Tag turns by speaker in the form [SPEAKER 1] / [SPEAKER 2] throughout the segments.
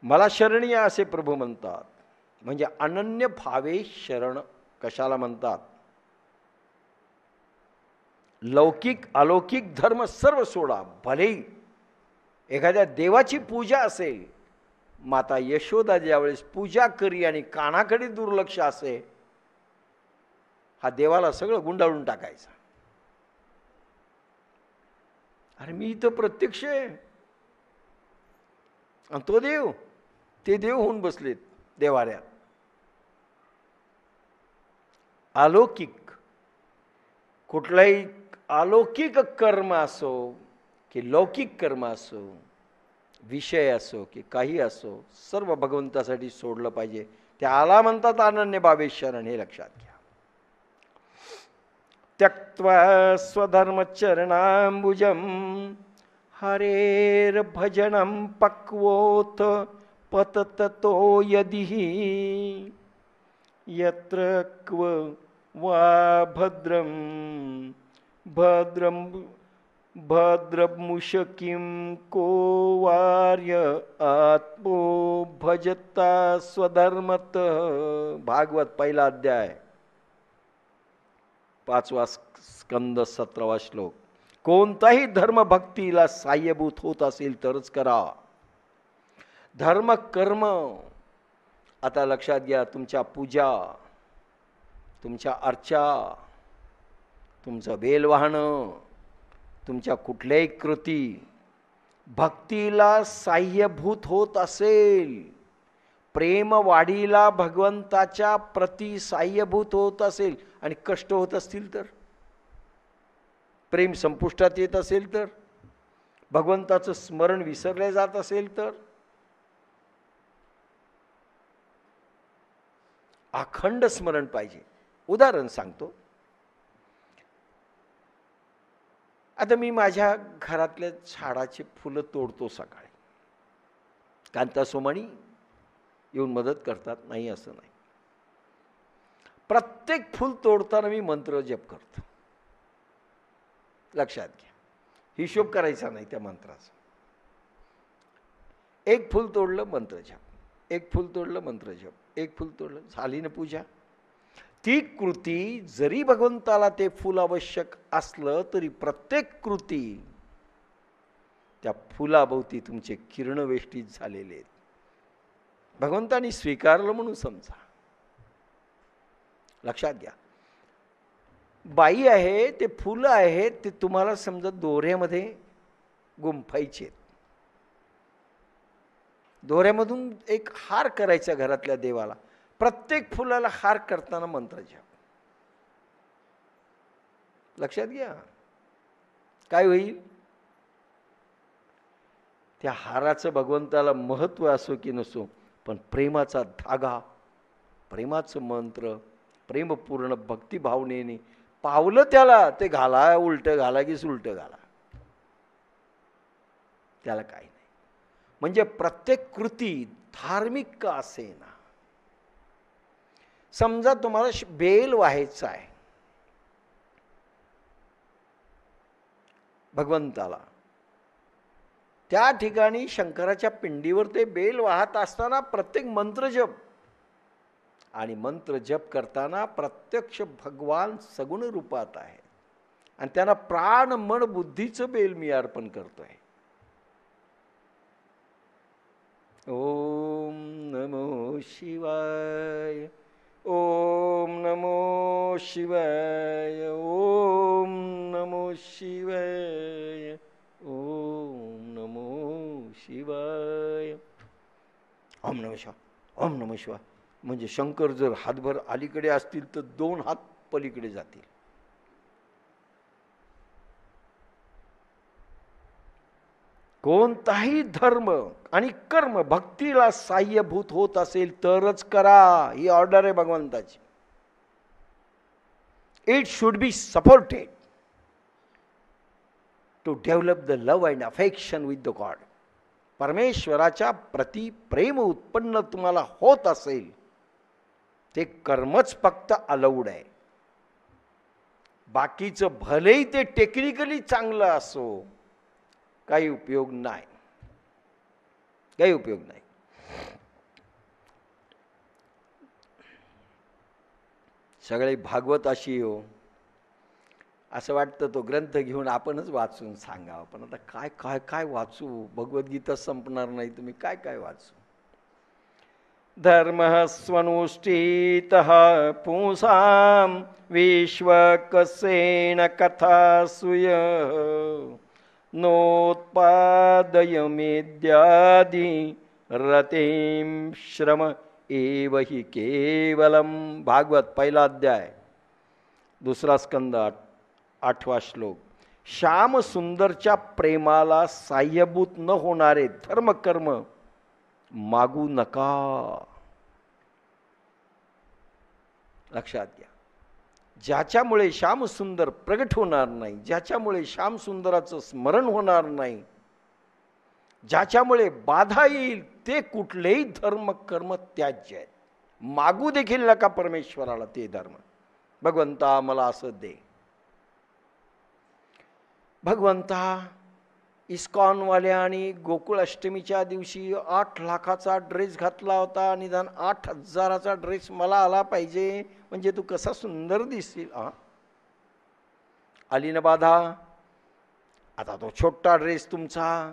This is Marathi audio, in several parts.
[SPEAKER 1] मला शरण या असे प्रभू म्हणतात. म्हणजे अनन्य भावे शरण कशाला म्हणतात? लौकिक अलौकिक धर्म सर्व सोडा. भलेही एखाद्या देवाची पूजा असेल, माता यशोदा ज्यावेळेस पूजा करी आणि कानाकडे दुर्लक्ष असे, हा देवाला सगळं गुंडाळून टाकायचा. अरे मी इथं प्रत्यक्ष आहे आणि तो देव, ते देव होऊन बसलेत देवाऱ्यात. अलौकिक कुठलाही अलौकिक कर्म असो की लौकिक कर्म असो, विषय असो की काही असो, सर्व भगवंतासाठी सोडलं पाहिजे. त्याला म्हणतात अनन्य भावे शरण. हे लक्षात घ्या. त्यक्त्वा स्वधर्मचरणाम्बुजं हरेर भजनं पक्वोथ पततो यदिहि यत्र क्व वा भद्रं भद्रं भद्रमुशकिं को वार्य आत्मो भजता स्वधर्मत. भागवत पहिला अध्याय 5वा स्कंद 17वा श्लोक. कोणताही धर्म भक्तीला साह्यभूत होत असेल तरच करा. धर्म कर्म, आता लक्षात घ्या, तुमच्या पूजा, तुमच्या अर्चा, तुमचं बेल वाहणं, तुमच्या कुठल्याही कृती भक्तीला साह्यभूत होत असेल, प्रेम वाढीला भगवंताच्या प्रति साह्यभूत होत असेल आणि कष्ट होत असतील तर, प्रेम संपुष्टात येत असेल तर, भगवंताचं स्मरण विसरले जात असेल तर, अखंड स्मरण पाहिजे. उदाहरण सांगतो. आता मी माझ्या घरातल्या झाडाची फुलं तोडतो सकाळी. कांतासोमणी येऊन मदत करतात, नाही असं नाही. प्रत्येक फुल तोडताना मी मंत्र जप करतो. लक्षात घ्या, हिशोब करायचा नाही त्या मंत्राचा. एक फुल तोडलं मंत्र जप, एक फुल तोडलं मंत्र जप, एक फुल तोडलं, झाली ना पूजा. ती कृती जरी भगवंताला ते फुल आवश्यक असलं तरी प्रत्येक कृती त्या फुलाभोवती तुमचे किरण वेष्टित झालेले आहेत. भगवंतानी स्वीकारलं म्हणून समजा. लक्षात घ्या, बाई आहे, ते फुलं आहेत, ते तुम्हाला समजा दोऱ्यामध्ये गुंफायचे आहेत. दोऱ्यामधून एक हार करायचा घरातल्या देवाला. प्रत्येक फुलाला हार करताना मंत्र जप. लक्षात घ्या, काय होईल? त्या हाराचं भगवंताला महत्व असो की नसो, पण प्रेमाचा धागा, प्रेमाचं मंत्र, प्रेमपूर्ण भक्तिभावनेने पावलं त्याला, ते घाला, उलट घाला की सुलट घाला, त्याला काही नाही. म्हणजे प्रत्येक कृती धार्मिक का असेना, समजा तुम्हाला बेल व्हायचा आहे भगवंताला, त्या ठिकाणी शंकराच्या पिंडीवर ते बेल वाहत असताना प्रत्येक मंत्र जप, आणि मंत्र जप करताना प्रत्यक्ष भगवान सगुण रूपात आहे आणि त्यांना प्राण मन बुद्धीचं बेल मी अर्पण करतोय. ओम नमो शिवाय, ओम नमो शिवाय, ओम नमो शिवाय, ओम नमो शिवाय. ओम नमः शिवाय, ओम नमः शिवाय. म्हणजे शंकर जर हातभर अलीकडे असतील तर 2 हात पलीकडे जातील. कोणताही धर्म आणि कर्म भक्तीला साह्यभूत होत असेल तरच करा, ही ऑर्डर आहे भगवंताची. It should be supported to develop the love and affection with the god. परमेश्वराच्या प्रति प्रेम उत्पन्न तुम्हाला होत असेल, ते कर्मच फक्त अलाउड आहे. बाकीचं भलेही ते टेक्निकली चांगलं असो, काही उपयोग नाही, काही उपयोग नाही. सगळे भागवत अशी हो, असं वाटतं तो ग्रंथ घेऊन आपणच वाचून सांगावं, पण आता काय काय काय वाचू, भगवद्गीता संपणार नाही, तुम्ही काय काय वाचू. धर्म स्वनुष्ठितः पुंसां विश्वकसेन कथासूय नोत्पादय मेद्यादि रतिं श्रम एव हि केवलम. भागवत पहिला अध्याय, दुसरा स्कंद, 8वा श्लोक. श्याम सुंदरच्या प्रेमाला साह्यभूत न होणारे धर्मकर्म मागू नका. लक्षात घ्या, ज्याच्यामुळे श्यामसुंदर प्रगट होणार नाही, ज्याच्यामुळे श्यामसुंदराचं स्मरण होणार नाही, ज्याच्यामुळे बाधा येईल, ते कुठलेही धर्म कर्म त्याज्य आहेत. मागू देखील नका परमेश्वराला ते धर्म. भगवंता मला असं दे. भगवंता, इस्कॉनवाल्याने गोकुळ अष्टमीच्या दिवशी 8 लाखाचा ड्रेस घातला होता, निदान 8,000चा ड्रेस मला आला पाहिजे, म्हणजे तू कसा सुंदर दिसशील. आली ना बाधा. आता तो छोटा ड्रेस तुमचा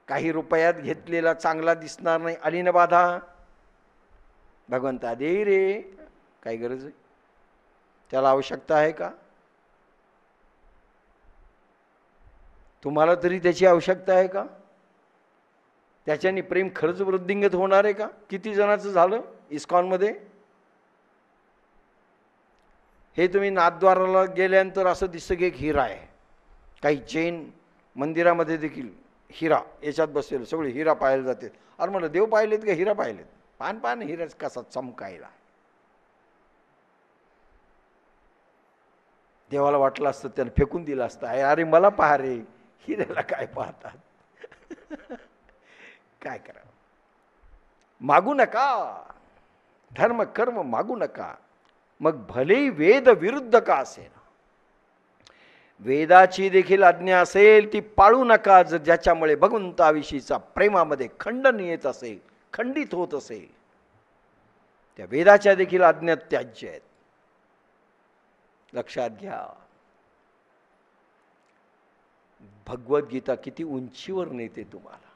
[SPEAKER 1] काही रुपयात घेतलेला चांगला दिसणार नाही. आली ना बाधा. भगवंता दे रे, काही गरज आहे, त्याला आवश्यकता आहे का? तुम्हाला तरी त्याची आवश्यकता आहे का? त्याच्याने प्रेम खरंच वृद्धिंगत होणार आहे का? किती जणांचं झालं इस्कॉनमध्ये? हे तुम्ही नाथद्वाराला गेल्यानंतर असं दिसतं की एक हिरा आहे. काही जैन मंदिरामध्ये देखील हिरा याच्यात बसलेलं, सगळे हिरा पाहायला जाते. अरे म्हणलं, देव पाहिलेत का हिरा पाहिलेत? पान पान हिराच कसा चमकायला. देवाला वाटलं असतं त्यानं फेकून दिलं असतं, अरे मला पहा रे, हिऱ्याला काय पाहतात. काय करावं. मागू नका, धर्म कर्म मागू नका, मग भलेही वेद विरुद्ध का असेल. वेदाची देखील आज्ञा असेल ती पाळू नका, ज्याच्यामुळे भगवंताविषयीचा प्रेमामध्ये खंडन येत असेल, खंडित होत असेल, त्या वेदाच्या देखील आज्ञा त्याज्य आहेत. लक्षात घ्या. भगवद्गीता किती उंचीवर नेते तुम्हाला.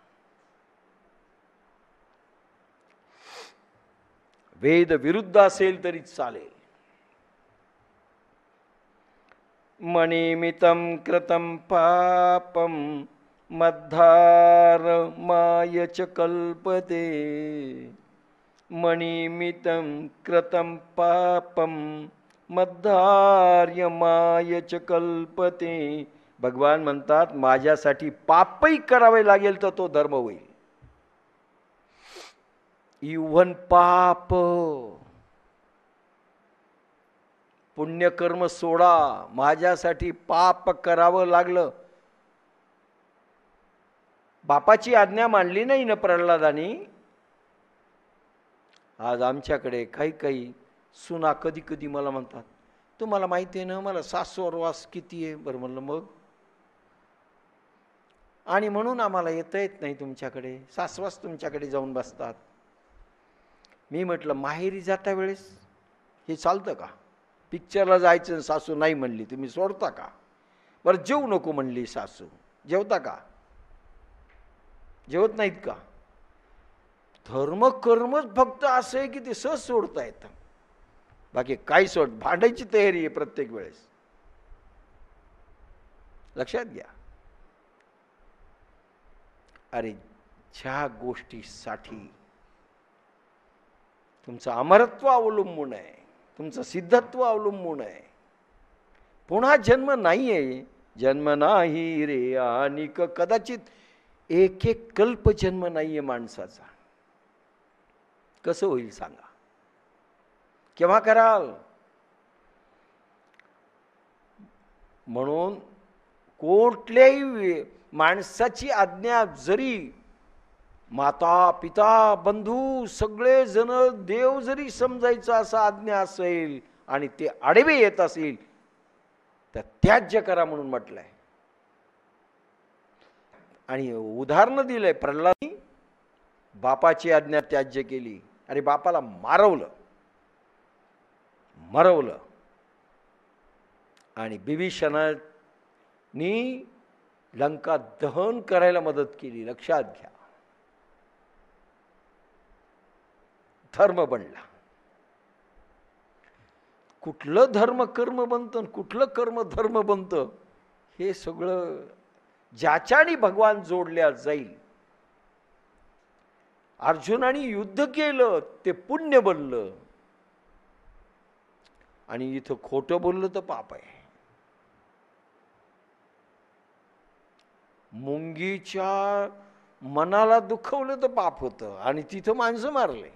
[SPEAKER 1] वेद विरुद्ध असेल तरी चालेल. मणिमितं कृतं पापं मद्धार माय च कल्पते. मणिमितं कृतं पापं मद्धार्य माय च कल्पते. भगवान म्हणतात, माझ्यासाठी पापही करावे लागेल तर तो धर्म होईल. इव्हन पाप, पुण्यकर्म सोडा, माझ्यासाठी पाप करावं लागलं. बापाची आज्ञा मानली नाही ना प्रल्हादानी. आज आमच्याकडे काही काही सुना कधी कधी मला म्हणतात, तुम्हाला माहिती आहे ना मला सासरवास किती आहे. बरं म्हणलं मग, आणि म्हणून आम्हाला येता येत नाही तुमच्याकडे, सासवास तुमच्याकडे जाऊन बसतात. मी म्हटलं, माहेरी जाता वेळेस हे चालतं का? पिक्चरला जायचं, सासू नाही म्हणली, तुम्ही सोडता का? बरं जेवू नको म्हणली सासू, जेवता का? जेवत नाहीत का? धर्म कर्मच फक्त असं आहे की ते सहज सोडता येतं, बाकी काय सोड, भांडायची तयारी आहे प्रत्येक वेळेस. लक्षात घ्या. अरे ज्या गोष्टीसाठी तुमचं अमरत्व अवलंबून आहे, तुमचं सिद्धत्व अवलंबून आहे, पुन्हा जन्म नाही आहे, जन्म नाही रे आणिक कदाचित एक एक कल्प जन्म नाही आहे माणसाचा. कसं होईल सांगा? केव्हा कराल? म्हणून कुठल्याही माणसाची आज्ञा, जरी माता पिता बंधू सगळे जण देव जरी समजायचं असं आज्ञा असेल आणि ते आडवे येत असेल तर त्याज्य करा म्हणून म्हटलंय. आणि उदाहरण दिलंय. प्रल्हादाने बापाची आज्ञा त्याज्य केली. अरे बापाला मारवलं, मरवलं आणि बिभीषणानी लंका दहन करायला मदत केली. लक्षात घ्या, धर्म बनला. कुठलं धर्म कर्म बनतं, कुठलं कर्म धर्म बनतं, हे सगळं ज्याच्याने भगवान जोडल्या जाईल. अर्जुनाने युद्ध केलं ते पुण्य बनलं, आणि इथं खोटं बोललं तर पाप आहे. मुंगीच्या मनाला दुखवलं तर पाप होतं, आणि तिथं माणसं मारले.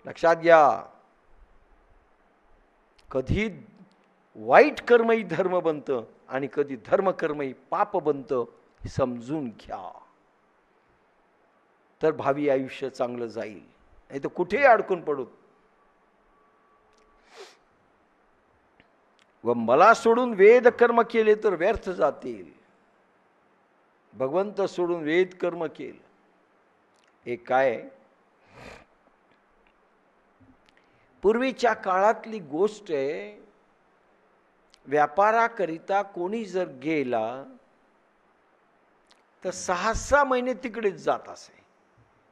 [SPEAKER 1] लक्षात घ्या, कधी वाईट कर्मही धर्म बनतं आणि कधी धर्म कर्मही पाप बनतं, हे समजून घ्या. तर भावी आयुष्य चांगलं जाईल, नाही तर कुठेही अडकून पडू. व मला सोडून वेद कर्म केले तर व्यर्थ जातील. भगवंत सोडून वेद कर्म केलं, एक काय पूर्वीच्या काळातली गोष्ट आहे. व्यापाराकरिता कोणी जर गेला तर 6-6 महिने तिकडेच जात असे.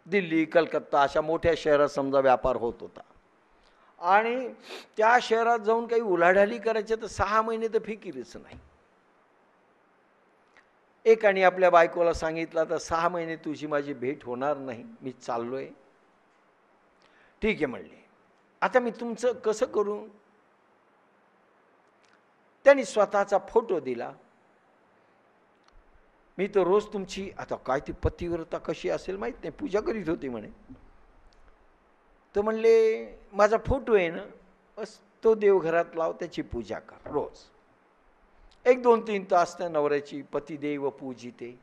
[SPEAKER 1] दिल्ली, कलकत्ता अशा मोठ्या शहरात समजा व्यापार होत होता, आणि त्या शहरात जाऊन काही उलाढाली करायच्या तर 6 महिने तर फिकिरीच नाही. एकाने आपल्या बायकोला सांगितलं, तर 6 महिने तुझी माझी भेट होणार नाही, मी चाललोय. ठीक आहे म्हणले. आता मी तुमचं कसं करू? त्यांनी स्वतःचा फोटो दिला. मी तर रोज तुमची, आता काय ती पतिव्रता कशी असेल माहित नाही, पूजा करीत होती म्हणे. तो म्हणले माझा फोटो आहे ना, बस तो देवघरात लाव, त्याची पूजा कर रोज. 1-2-3 तास त्या नवऱ्याची पतिदेव पूजिते,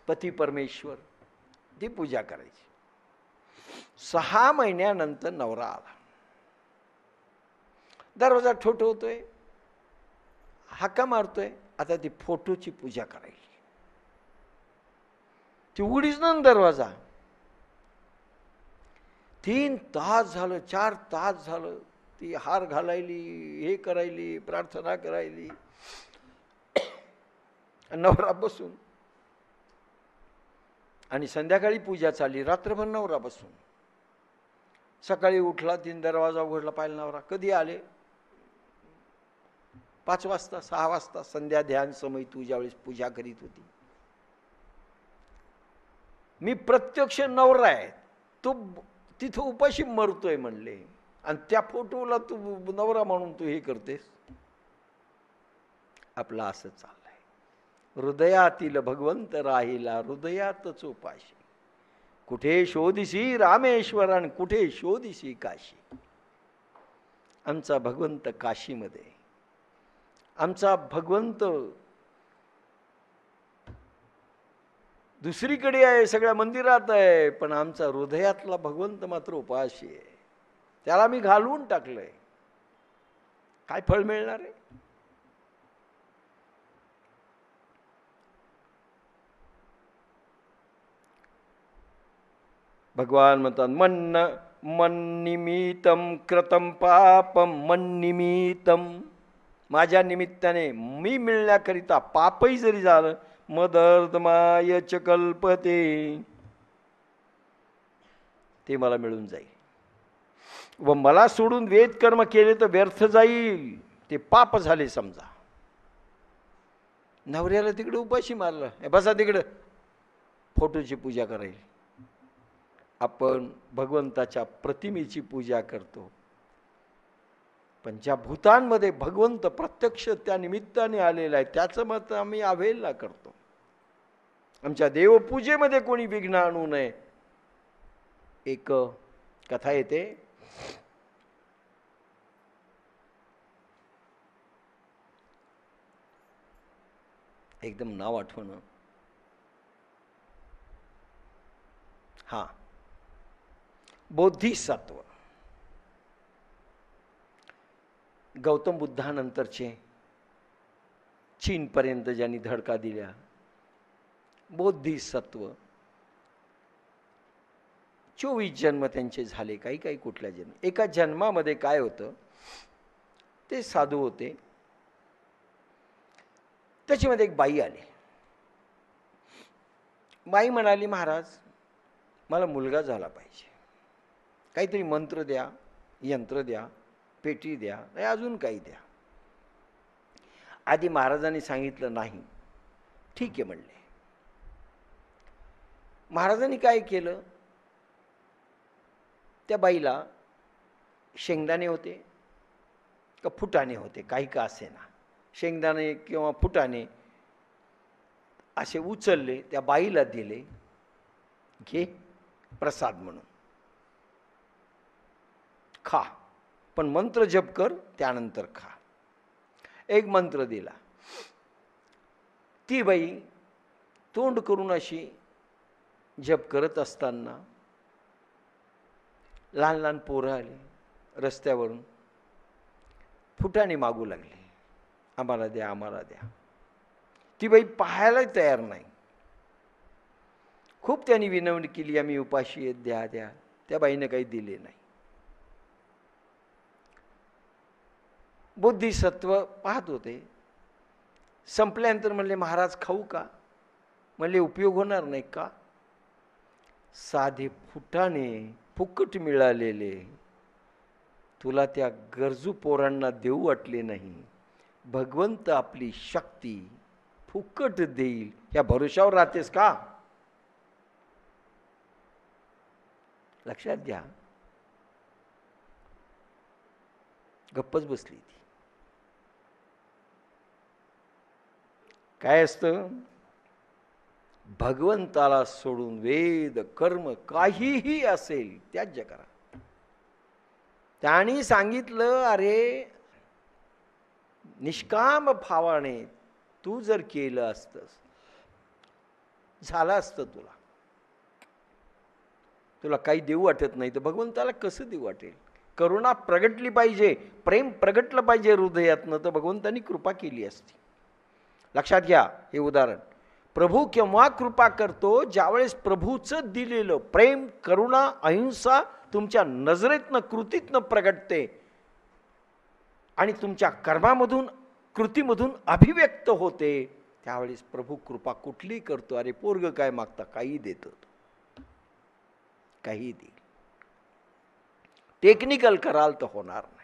[SPEAKER 1] पती परमेश्वर, ती पूजा करायची. 6 महिन्यानंतर नवरा आला. दरवाजा ठोठवतोय, हाका मारतोय. आता ती फोटोची पूजा करायची. ती उघडीच ना दरवाजा. 3 तास झालं, 4 तास झालं, ती हार घालायली, हे करायली, प्रार्थना करायली, नवरा बसून. आणि संध्याकाळी पूजा चालली, रात्रभर नवरा बसून. सकाळी उठला, 3 दरवाजा उघडला, पाहिला नवरा. कधी आले? 5 वाजता, 6 वाजता, संध्या ध्यान समय तू ज्यावेळेस पूजा करीत होती. मी प्रत्यक्ष नवरा आहे, तू तिथं उपाशी मरतोय म्हणले, आणि त्या फोटोला तू नवरा म्हणून तू हे करतेस. आपलं असं चाललंय. हृदयातील भगवंत राहिला हृदयातच उपाशी. कुठे शोधिसी रामेश्वर आणि कुठे शोधिसी काशी. आमचा भगवंत काशीमध्ये, आमचा भगवंत दुसरीकडे आहे, सगळ्या मंदिरात आहे, पण आमचा हृदयातला भगवंत मात्र उपाशी आहे. त्याला मी घालवून टाकलंय. काय फळ मिळणार आहे? भगवान म्हणतात मन्निमित्तम कृतम पापम मन्निमित्तम. माझ्या निमित्ताने मी मिळण्याकरिता पापही जरी झालं, मदर्दमाय च कल्पते, ते मला मिळून जाईल. व मला सोडून वेद कर्म केले तर व्यर्थ जाईल, ते पाप झाले समजा. नवऱ्याला तिकडे उपाशी मारलं, बसा तिकडं, फोटोची पूजा करायची. आपण भगवंताच्या प्रतिमेची पूजा करतो, पण ज्या भूतांमध्ये भगवंत प्रत्यक्ष त्या निमित्ताने आलेला आहे, त्याचं मत आम्ही अवहेलना करतो. आमच्या देवपूजेमध्ये कोणी विघ्न आणू नये. एक कथा येते, एकदम नाव आठवणं. हा, बोधिसत्व, गौतम बुद्धानंतरचे चीनपर्यंत ज्यांनी धडका दिल्या, बोधिसत्व 24 जन्म त्यांचे झाले, काही काही कुठल्या जन्म. एका जन्मामध्ये काय होतं, ते साधू होते, त्याच्यामध्ये एक बाई आली. बाई म्हणाली, महाराज मला मुलगा झाला पाहिजे, काहीतरी मंत्र द्या, यंत्र द्या, पेटी द्या, नाही अजून काही द्या. आधी महाराजांनी सांगितलं नाही. ठीक आहे म्हणले. महाराजांनी काय केलं, त्या बाईला शेंगदाणे होते का फुटाणे होते, काही का असेना, शेंगदाणे किंवा फुटाणे असे उचलले, त्या बाईला दिले, घे प्रसाद म्हणून खा, पण मंत्र जप कर, त्यानंतर खा. एक मंत्र दिला. ती बाई तोंड करून अशी जप करत असताना लहान लहान पोरं आले रस्त्यावरून, फुटाणे मागू लागले, आम्हाला द्या, आम्हाला द्या. ती बाई पाहायला तयार नाही. खूप त्यांनी विनवणी केली, आम्ही उपाशी आहेत, द्या द्या. त्या बाईने काही दिले नाही. बोधिसत्व पाहत होते. संपल्यानंतर म्हणले, महाराज खाऊ का? म्हणले, उपयोग होणार नाही का? साधे फुटाणे फुकट मिळालेले तुला त्या गरजू पोरांना देऊ वाटले नाही. भगवंत आपली शक्ती फुकट देईल या भरोशावर राहतेस का? लक्षात घ्या. गप्पच बसली ती. काय असतं, भगवंताला सोडून वेद कर्म काहीही असेल त्याज्य करा. त्यांनी सांगितलं, अरे निष्काम भावाने तू जर केलं असतंस, झालं असतं. तुला काही देऊ वाटत नाही तर भगवंताला कसं देऊ वाटेल? करुणा प्रगटली पाहिजे, प्रेम प्रगटलं पाहिजे हृदयातनं, तर भगवंतानी कृपा केली असती. लक्षात घ्या हे उदाहरण. प्रभू केव्हा कृपा करतो, ज्यावेळेस प्रभूचं दिलेलं प्रेम, करुणा, अहिंसा तुमच्या नजरेतनं, कृतीतनं प्रगटते आणि तुमच्या कर्मामधून, कृतीमधून अभिव्यक्त होते. त्यावेळेस प्रभू कृपा कुठली करतो. अरे पोरग काय मागता, काही देतो, काही देईल. टेक्निकल कराल तर होणार नाही.